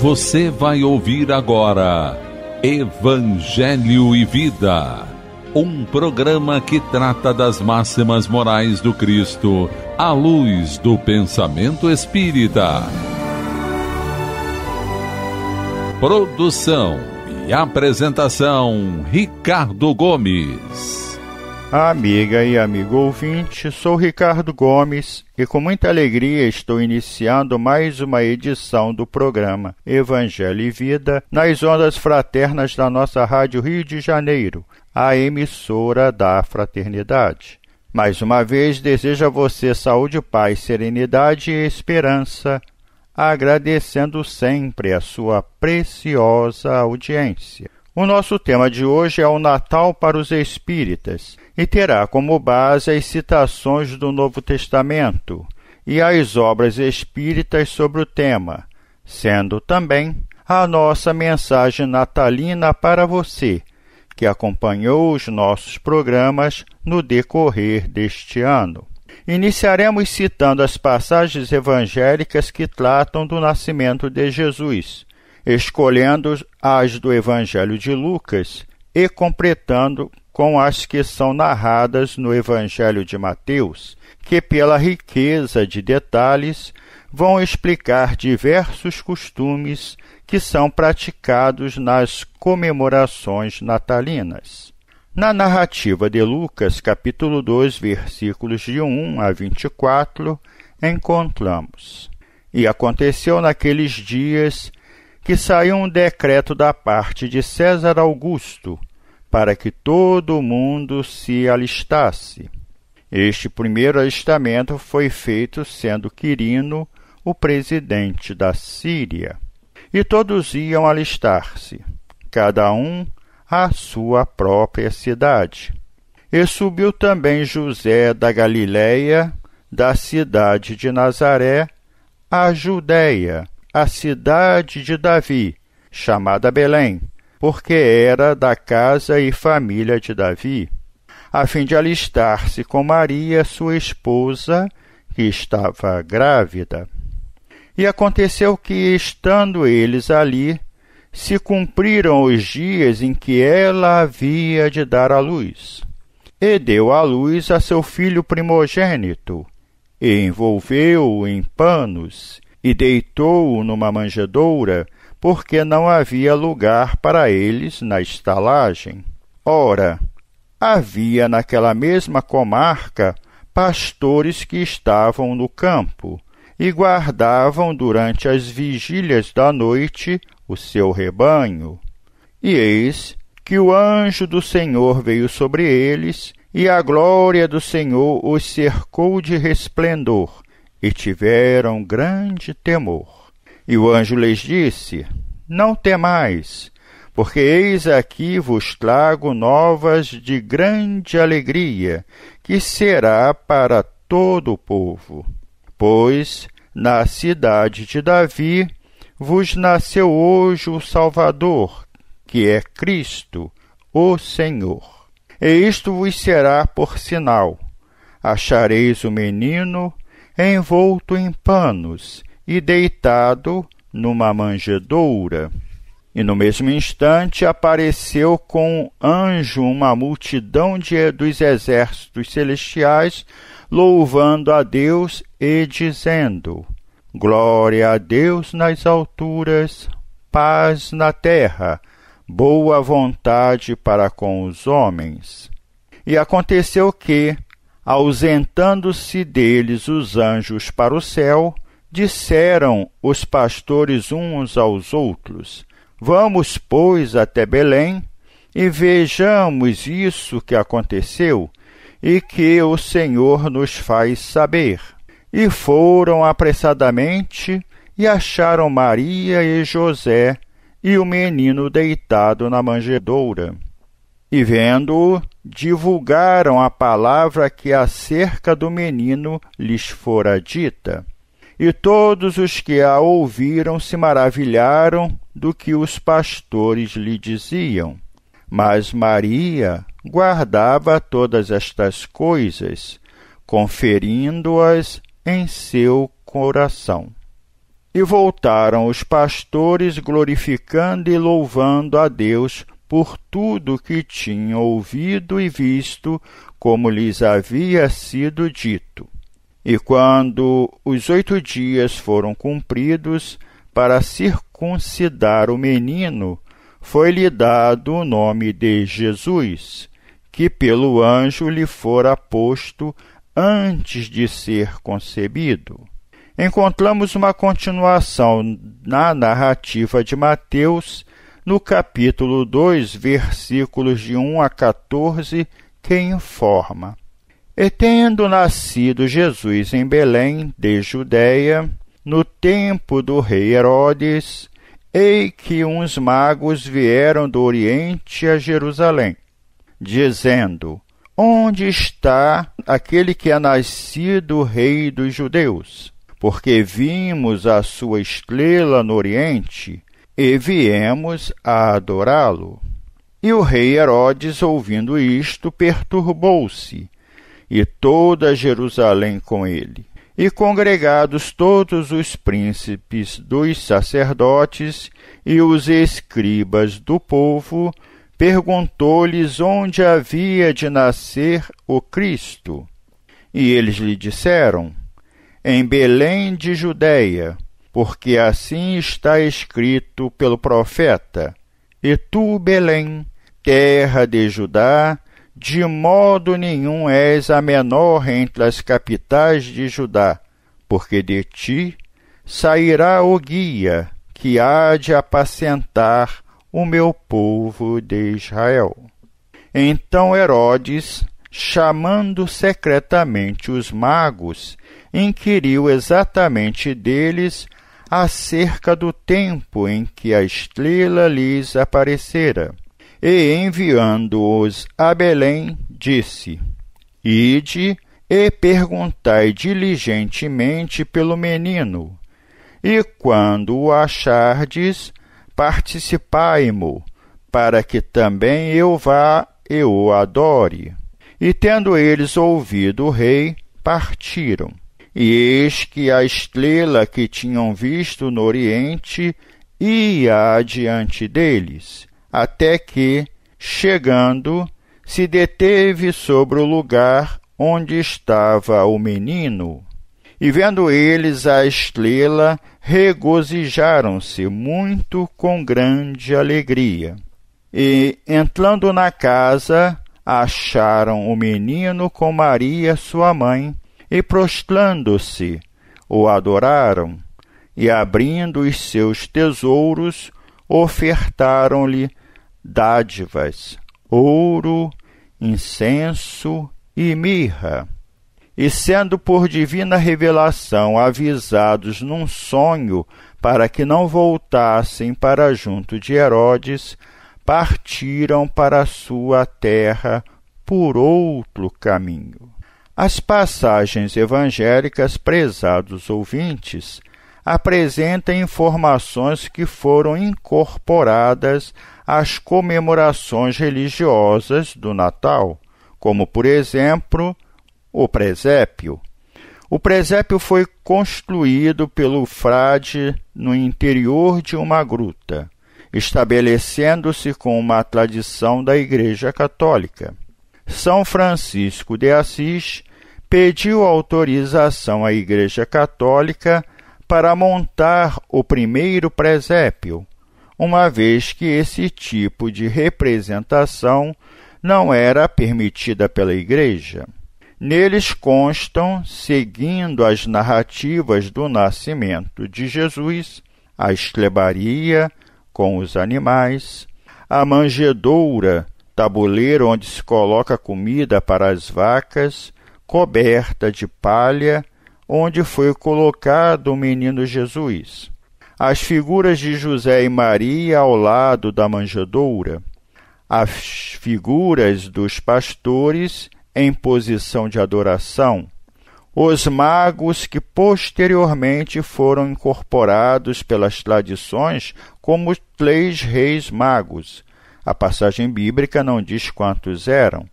Você vai ouvir agora Evangelho e Vida, um programa que trata das máximas morais do Cristo à luz do pensamento espírita. Produção e apresentação, Ricardo Gomes. Amiga e amigo ouvinte, sou Ricardo Gomes e com muita alegria estou iniciando mais uma edição do programa Evangelho e Vida nas ondas fraternas da nossa Rádio Rio de Janeiro, a emissora da Fraternidade. Mais uma vez desejo a você saúde, paz, serenidade e esperança, agradecendo sempre a sua preciosa audiência. O nosso tema de hoje é o Natal para os Espíritas e terá como base as citações do Novo Testamento e as obras espíritas sobre o tema, sendo também a nossa mensagem natalina para você, que acompanhou os nossos programas no decorrer deste ano. Iniciaremos citando as passagens evangélicas que tratam do nascimento de Jesus, escolhendo as do Evangelho de Lucas e completando com as que são narradas no Evangelho de Mateus, que pela riqueza de detalhes vão explicar diversos costumes que são praticados nas comemorações natalinas. Na narrativa de Lucas, capítulo 2, versículos de 1 a 24, encontramos: E aconteceu naqueles dias que saiu um decreto da parte de César Augusto, para que todo o mundo se alistasse. Este primeiro alistamento foi feito sendo Quirino o presidente da Síria. E todos iam alistar-se, cada um à sua própria cidade. E subiu também José da Galiléia, da cidade de Nazaré, à Judéia, a cidade de Davi, chamada Belém, porque era da casa e família de Davi, a fim de alistar-se com Maria, sua esposa, que estava grávida. E aconteceu que, estando eles ali, se cumpriram os dias em que ela havia de dar à luz. E deu à luz a seu filho primogênito, e envolveu-o em panos, e deitou-o numa manjedoura, porque não havia lugar para eles na estalagem. Ora, havia naquela mesma comarca pastores que estavam no campo e guardavam durante as vigílias da noite o seu rebanho. E eis que o anjo do Senhor veio sobre eles, e a glória do Senhor os cercou de resplendor, e tiveram grande temor. E o anjo lhes disse: Não temais, porque eis aqui vos trago novas de grande alegria, que será para todo o povo. Pois na cidade de Davi vos nasceu hoje o Salvador, que é Cristo, o Senhor. E isto vos será por sinal: achareis o menino envolto em panos e deitado numa manjedoura. E no mesmo instante apareceu com anjo uma multidão dos exércitos celestiais, louvando a Deus e dizendo: Glória a Deus nas alturas, paz na terra, boa vontade para com os homens. E aconteceu que, ausentando-se deles os anjos para o céu, disseram os pastores uns aos outros: Vamos, pois, até Belém, e vejamos isso que aconteceu, e que o Senhor nos faz saber. E foram apressadamente, e acharam Maria e José, e o menino deitado na manjedoura. E vendo-o, divulgaram a palavra que acerca do menino lhes fora dita. E todos os que a ouviram se maravilharam do que os pastores lhe diziam. Mas Maria guardava todas estas coisas, conferindo-as em seu coração. E voltaram os pastores glorificando e louvando a Deus por tudo que tinham ouvido e visto, como lhes havia sido dito. E quando os 8 dias foram cumpridos para circuncidar o menino, foi-lhe dado o nome de Jesus, que pelo anjo lhe fora posto antes de ser concebido. Encontramos uma continuação na narrativa de Mateus, no capítulo 2, versículos de 1 a 14, que informa: E tendo nascido Jesus em Belém, de Judeia, no tempo do rei Herodes, eis que uns magos vieram do Oriente a Jerusalém, dizendo: Onde está aquele que é nascido rei dos judeus? Porque vimos a sua estrela no Oriente e viemos a adorá-lo. E o rei Herodes, ouvindo isto, perturbou-se, e toda Jerusalém com ele. E congregados todos os príncipes dos sacerdotes e os escribas do povo, perguntou-lhes onde havia de nascer o Cristo. E eles lhe disseram: Em Belém de Judeia, porque assim está escrito pelo profeta: E tu, Belém, terra de Judá, de modo nenhum és a menor entre as capitais de Judá, porque de ti sairá o guia que há de apacentar o meu povo de Israel. Então Herodes, chamando secretamente os magos, inquiriu exatamente deles acerca do tempo em que a estrela lhes aparecera. E enviando-os a Belém, disse: Ide e perguntai diligentemente pelo menino, e quando o achardes, participai-mo, para que também eu vá e o adore. E tendo eles ouvido o rei, partiram. E eis que a estrela que tinham visto no Oriente ia adiante deles, até que, chegando, se deteve sobre o lugar onde estava o menino. E vendo eles a estrela, regozijaram-se muito com grande alegria. E, entrando na casa, acharam o menino com Maria, sua mãe, e prostrando-se, o adoraram, e abrindo os seus tesouros, ofertaram-lhe dádivas, ouro, incenso e mirra. E sendo por divina revelação avisados num sonho para que não voltassem para junto de Herodes, partiram para a sua terra por outro caminho. As passagens evangélicas, prezados ouvintes, apresentam informações que foram incorporadas às comemorações religiosas do Natal, como, por exemplo, o presépio. O presépio foi construído pelo frade no interior de uma gruta, estabelecendo-se com uma tradição da Igreja Católica. São Francisco de Assis pediu autorização à Igreja Católica para montar o primeiro presépio, uma vez que esse tipo de representação não era permitida pela Igreja. Neles constam, seguindo as narrativas do nascimento de Jesus, a estrebaria com os animais, a manjedoura, tabuleiro onde se coloca comida para as vacas, coberta de palha, onde foi colocado o menino Jesus, as figuras de José e Maria ao lado da manjedoura, as figuras dos pastores em posição de adoração, os magos que posteriormente foram incorporados pelas tradições como os 3 reis magos. A passagem bíblica não diz quantos eram,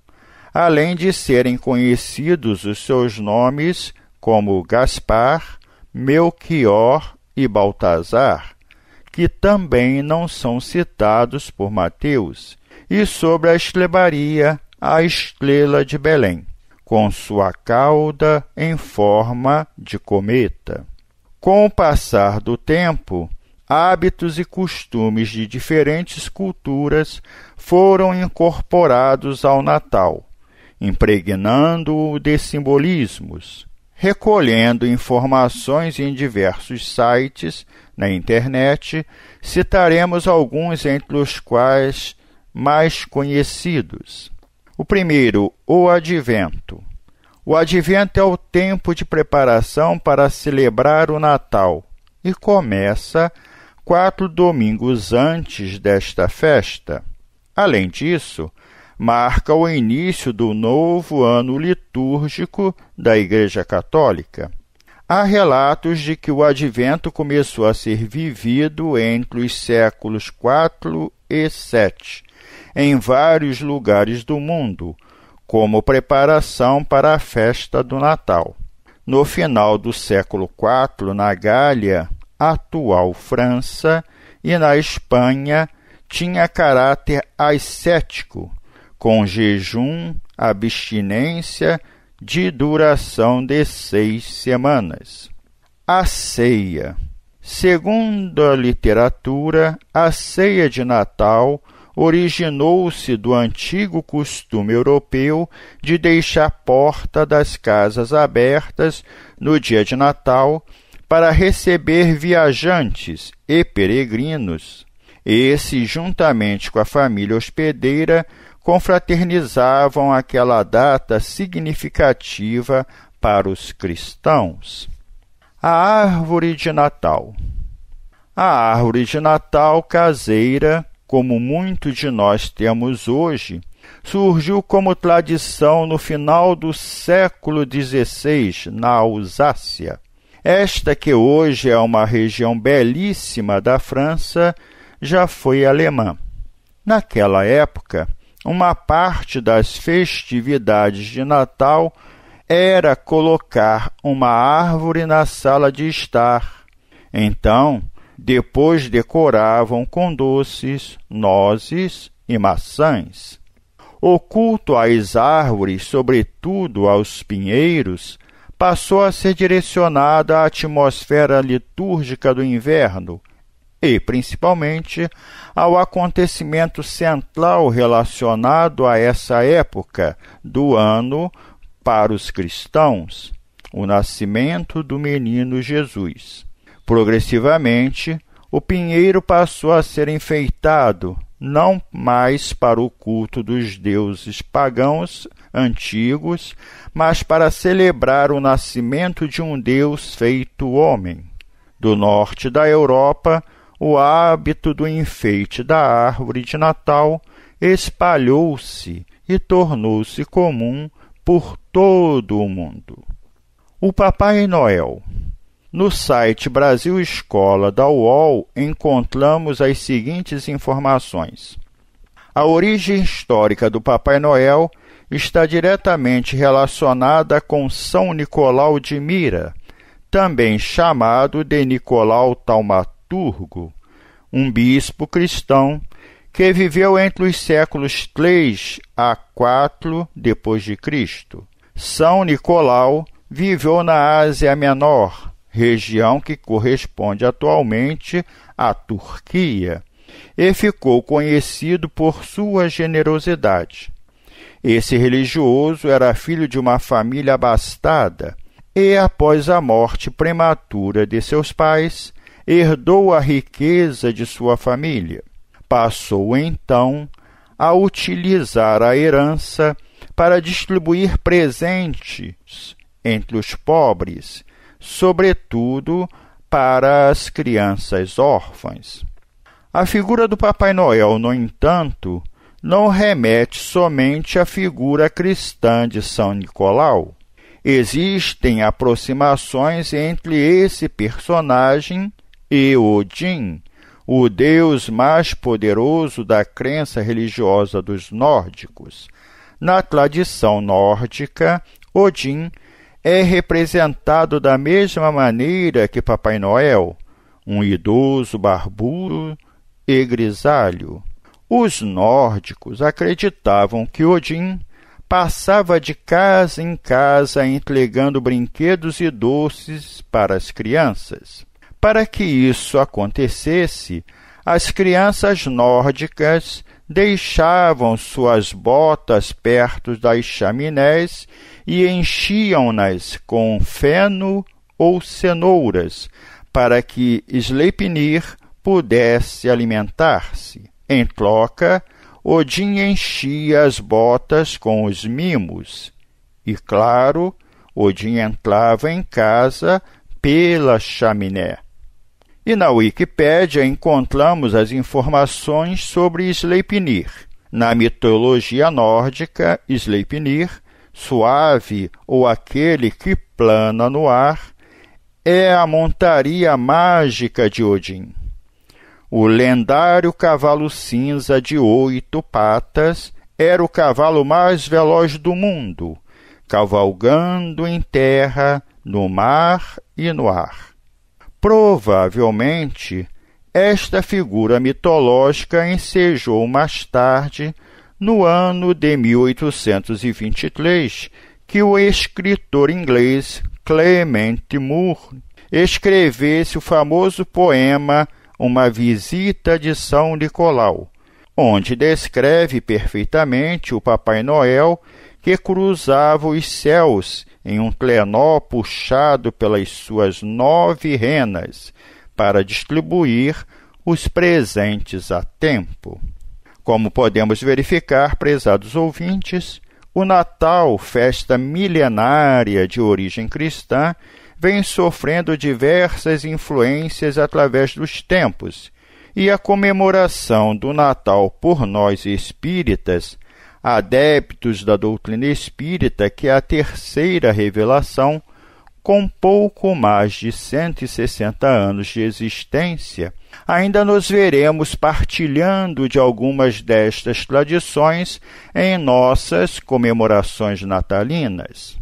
além de serem conhecidos os seus nomes como Gaspar, Melquior e Baltazar, que também não são citados por Mateus, e sobre a estrebaria, a estrela de Belém, com sua cauda em forma de cometa. Com o passar do tempo, hábitos e costumes de diferentes culturas foram incorporados ao Natal, impregnando-o de simbolismos. Recolhendo informações em diversos sites na internet, citaremos alguns entre os quais mais conhecidos. O primeiro, o Advento. O Advento é o tempo de preparação para celebrar o Natal e começa 4 domingos antes desta festa. Além disso, marca o início do novo ano litúrgico da Igreja Católica. Há relatos de que o Advento começou a ser vivido entre os séculos IV e VII, em vários lugares do mundo, como preparação para a festa do Natal. No final do século IV, na Gália, atual França, e na Espanha, tinha caráter ascético, com jejum, abstinência de duração de 6 semanas. A ceia. Segundo a literatura, a ceia de Natal originou-se do antigo costume europeu de deixar a porta das casas abertas no dia de Natal para receber viajantes e peregrinos. Esses, juntamente com a família hospedeira, confraternizavam aquela data significativa para os cristãos. A árvore de Natal. A árvore de Natal caseira, como muitos de nós temos hoje, surgiu como tradição no final do século XVI, na Alsácia. Esta, que hoje é uma região belíssima da França, já foi alemã. Naquela época, uma parte das festividades de Natal era colocar uma árvore na sala de estar. Então, depois decoravam com doces, nozes e maçãs. O culto às árvores, sobretudo aos pinheiros, passou a ser direcionado à atmosfera litúrgica do inverno e, principalmente, ao acontecimento central relacionado a essa época do ano para os cristãos, o nascimento do menino Jesus. Progressivamente, o pinheiro passou a ser enfeitado, não mais para o culto dos deuses pagãos antigos, mas para celebrar o nascimento de um Deus feito homem. Do norte da Europa, o hábito do enfeite da árvore de Natal espalhou-se e tornou-se comum por todo o mundo. O Papai Noel. No site Brasil Escola da UOL encontramos as seguintes informações. A origem histórica do Papai Noel está diretamente relacionada com São Nicolau de Mira, também chamado de Nicolau Taumaturgo, um bispo cristão que viveu entre os séculos 3 a 4 d.C. São Nicolau viveu na Ásia Menor, região que corresponde atualmente à Turquia, e ficou conhecido por sua generosidade. Esse religioso era filho de uma família abastada e, após a morte prematura de seus pais, herdou a riqueza de sua família. Passou, então, a utilizar a herança para distribuir presentes entre os pobres, sobretudo para as crianças órfãs. A figura do Papai Noel, no entanto, não remete somente à figura cristã de São Nicolau. Existem aproximações entre esse personagem e Odin, o deus mais poderoso da crença religiosa dos nórdicos. Na tradição nórdica, Odin é representado da mesma maneira que Papai Noel, um idoso barbudo e grisalho. Os nórdicos acreditavam que Odin passava de casa em casa entregando brinquedos e doces para as crianças. Para que isso acontecesse, as crianças nórdicas deixavam suas botas perto das chaminés e enchiam-nas com feno ou cenouras, para que Sleipnir pudesse alimentar-se. Em troca, Odin enchia as botas com os mimos. E, claro, Odin entrava em casa pela chaminé. E na Wikipédia encontramos as informações sobre Sleipnir. Na mitologia nórdica, Sleipnir, suave ou aquele que plana no ar, é a montaria mágica de Odin. O lendário cavalo cinza de 8 patas era o cavalo mais veloz do mundo, cavalgando em terra, no mar e no ar. Provavelmente, esta figura mitológica ensejou mais tarde, no ano de 1823, que o escritor inglês Clement Moore escrevesse o famoso poema Uma Visita de São Nicolau, onde descreve perfeitamente o Papai Noel que cruzava os céus em um trenó puxado pelas suas 9 renas para distribuir os presentes a tempo. Como podemos verificar, prezados ouvintes, o Natal, festa milenária de origem cristã, vem sofrendo diversas influências através dos tempos, e a comemoração do Natal por nós espíritas, adeptos da doutrina espírita, que é a terceira revelação, com pouco mais de 160 anos de existência, ainda nos veremos partilhando de algumas destas tradições em nossas comemorações natalinas.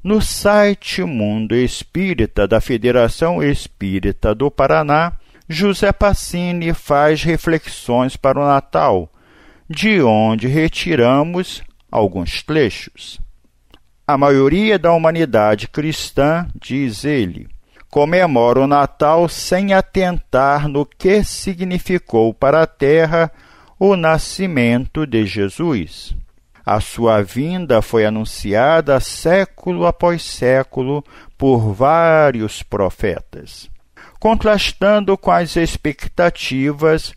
No site Mundo Espírita da Federação Espírita do Paraná, José Pacini faz reflexões para o Natal, de onde retiramos alguns trechos. A maioria da humanidade cristã, diz ele, comemora o Natal sem atentar no que significou para a Terra o nascimento de Jesus. A sua vinda foi anunciada século após século por vários profetas. Contrastando com as expectativas,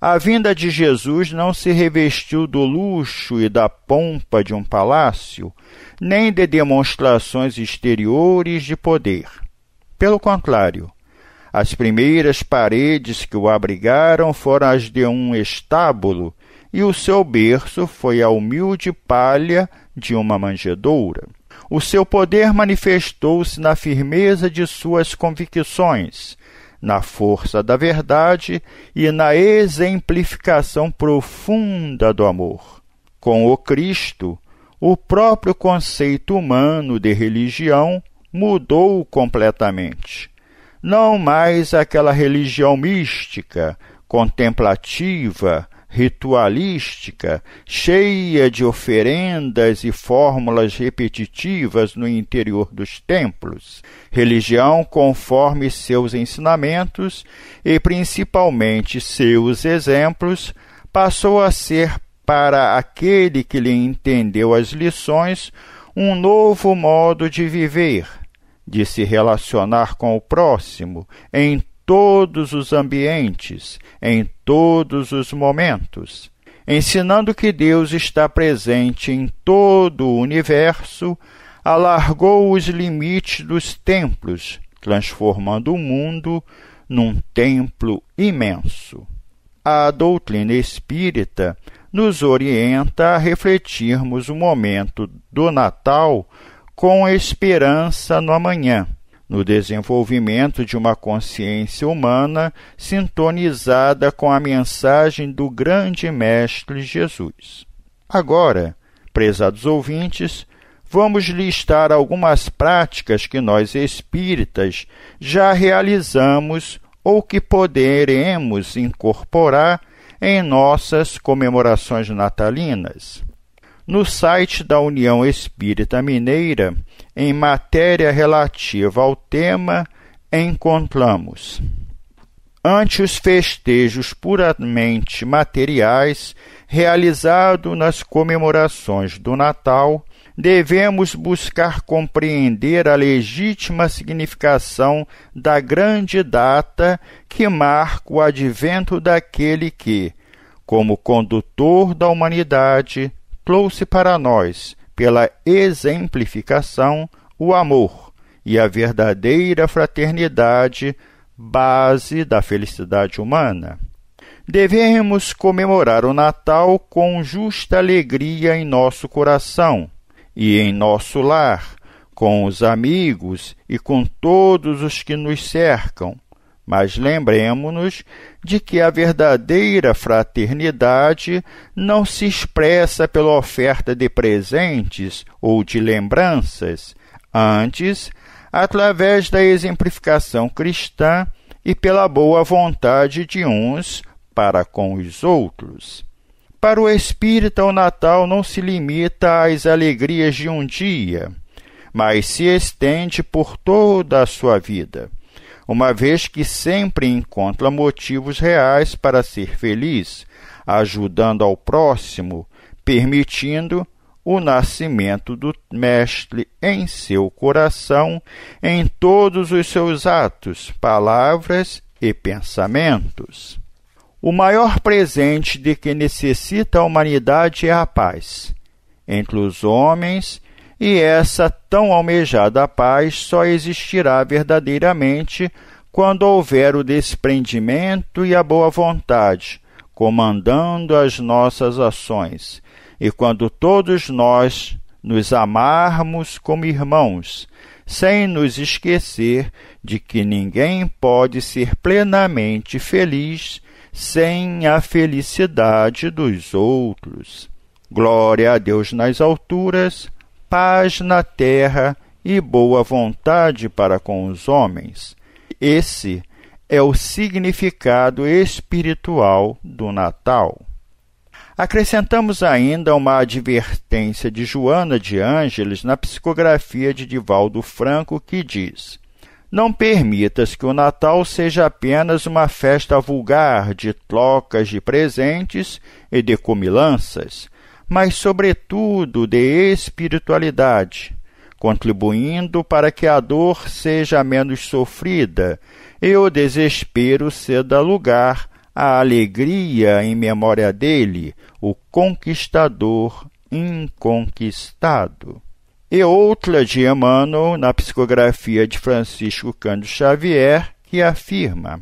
a vinda de Jesus não se revestiu do luxo e da pompa de um palácio, nem de demonstrações exteriores de poder. Pelo contrário, as primeiras paredes que o abrigaram foram as de um estábulo, e o seu berço foi a humilde palha de uma manjedoura. O seu poder manifestou-se na firmeza de suas convicções, na força da verdade e na exemplificação profunda do amor. Com o Cristo, o próprio conceito humano de religião mudou completamente. Não mais aquela religião mística, contemplativa, ritualística, cheia de oferendas e fórmulas repetitivas no interior dos templos. Religião conforme seus ensinamentos e principalmente seus exemplos, passou a ser para aquele que lhe entendeu as lições um novo modo de viver, de se relacionar com o próximo em todos os ambientes, em todos os momentos, ensinando que Deus está presente em todo o universo, alargou os limites dos templos, transformando o mundo num templo imenso. A doutrina espírita nos orienta a refletirmos o momento do Natal com esperança no amanhã, no desenvolvimento de uma consciência humana sintonizada com a mensagem do grande Mestre Jesus. Agora, prezados ouvintes, vamos listar algumas práticas que nós espíritas já realizamos ou que poderemos incorporar em nossas comemorações natalinas. No site da União Espírita Mineira, em matéria relativa ao tema, encontramos: ante os festejos puramente materiais realizados nas comemorações do Natal, devemos buscar compreender a legítima significação da grande data que marca o advento daquele que, como condutor da humanidade, trouxe para nós, pela exemplificação, o amor e a verdadeira fraternidade, base da felicidade humana. Devemos comemorar o Natal com justa alegria em nosso coração e em nosso lar, com os amigos e com todos os que nos cercam. Mas lembremos-nos de que a verdadeira fraternidade não se expressa pela oferta de presentes ou de lembranças, antes, através da exemplificação cristã e pela boa vontade de uns para com os outros. Para o espírita, o Natal não se limita às alegrias de um dia, mas se estende por toda a sua vida, uma vez que sempre encontra motivos reais para ser feliz, ajudando ao próximo, permitindo o nascimento do Mestre em seu coração, em todos os seus atos, palavras e pensamentos. O maior presente de que necessita a humanidade é a paz entre os homens, e essa tão almejada paz só existirá verdadeiramente quando houver o desprendimento e a boa vontade comandando as nossas ações, e quando todos nós nos amarmos como irmãos, sem nos esquecer de que ninguém pode ser plenamente feliz sem a felicidade dos outros. Glória a Deus nas alturas, paz na terra e boa vontade para com os homens. Esse é o significado espiritual do Natal. Acrescentamos ainda uma advertência de Joana de Ângeles na psicografia de Divaldo Franco, que diz: não permitas que o Natal seja apenas uma festa vulgar de trocas de presentes e de comilanças, mas, sobretudo, de espiritualidade, contribuindo para que a dor seja menos sofrida e o desespero ceda lugar à alegria em memória dele, o conquistador inconquistado. E outra de Emmanuel, na psicografia de Francisco Cândido Xavier, que afirma: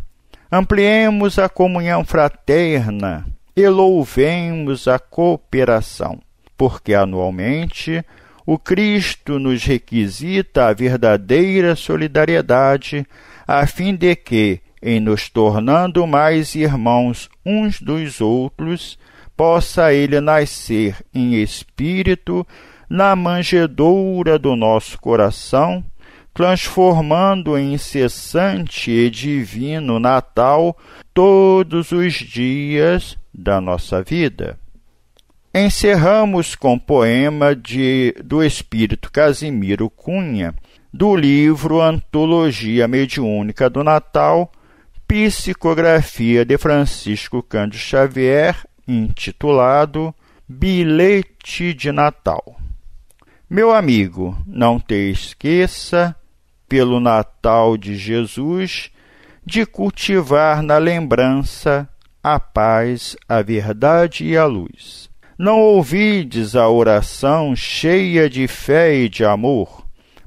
ampliemos a comunhão fraterna e louvemos a cooperação, porque anualmente o Cristo nos requisita a verdadeira solidariedade, a fim de que, em nos tornando mais irmãos uns dos outros, possa ele nascer em espírito na manjedoura do nosso coração, transformando em incessante e divino Natal todos os dias da nossa vida. Encerramos com poema do espírito Casimiro Cunha, do livro Antologia Mediúnica do Natal, psicografia de Francisco Cândido Xavier, intitulado Bilhete de Natal. Meu amigo, não te esqueça, pelo Natal de Jesus, de cultivar na lembrança a paz, a verdade e a luz. Não ouvides a oração cheia de fé e de amor,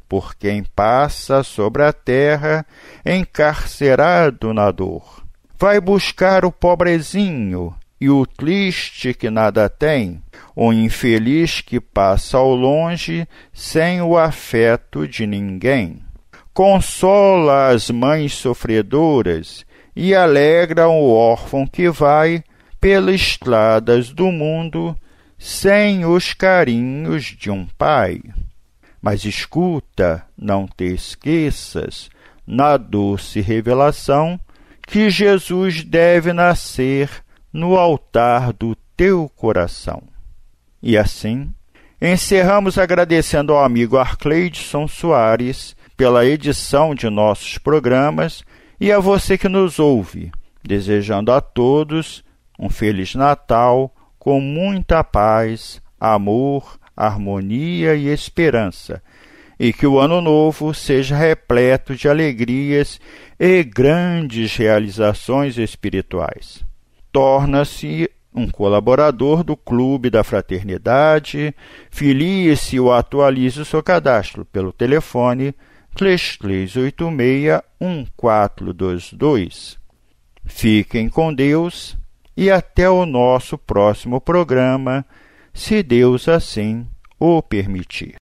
por quem passa sobre a terra encarcerado na dor. Vai buscar o pobrezinho e o triste que nada tem, o infeliz que passa ao longe sem o afeto de ninguém. Consola as mães sofredoras e alegra o órfão que vai pelas estradas do mundo sem os carinhos de um pai. Mas escuta, não te esqueças, na doce revelação, que Jesus deve nascer no altar do teu coração. E assim, encerramos agradecendo ao amigo Arcleidson Soares pela edição de nossos programas e a você que nos ouve, desejando a todos um Feliz Natal com muita paz, amor, harmonia e esperança, e que o Ano Novo seja repleto de alegrias e grandes realizações espirituais. Torna-se um colaborador do Clube da Fraternidade, filie-se ou atualize o seu cadastro pelo telefone 3386-1422. Fiquem com Deus e até o nosso próximo programa, se Deus assim o permitir.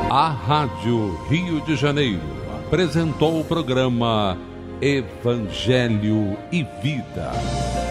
A Rádio Rio de Janeiro apresentou o programa Evangelho e Vida.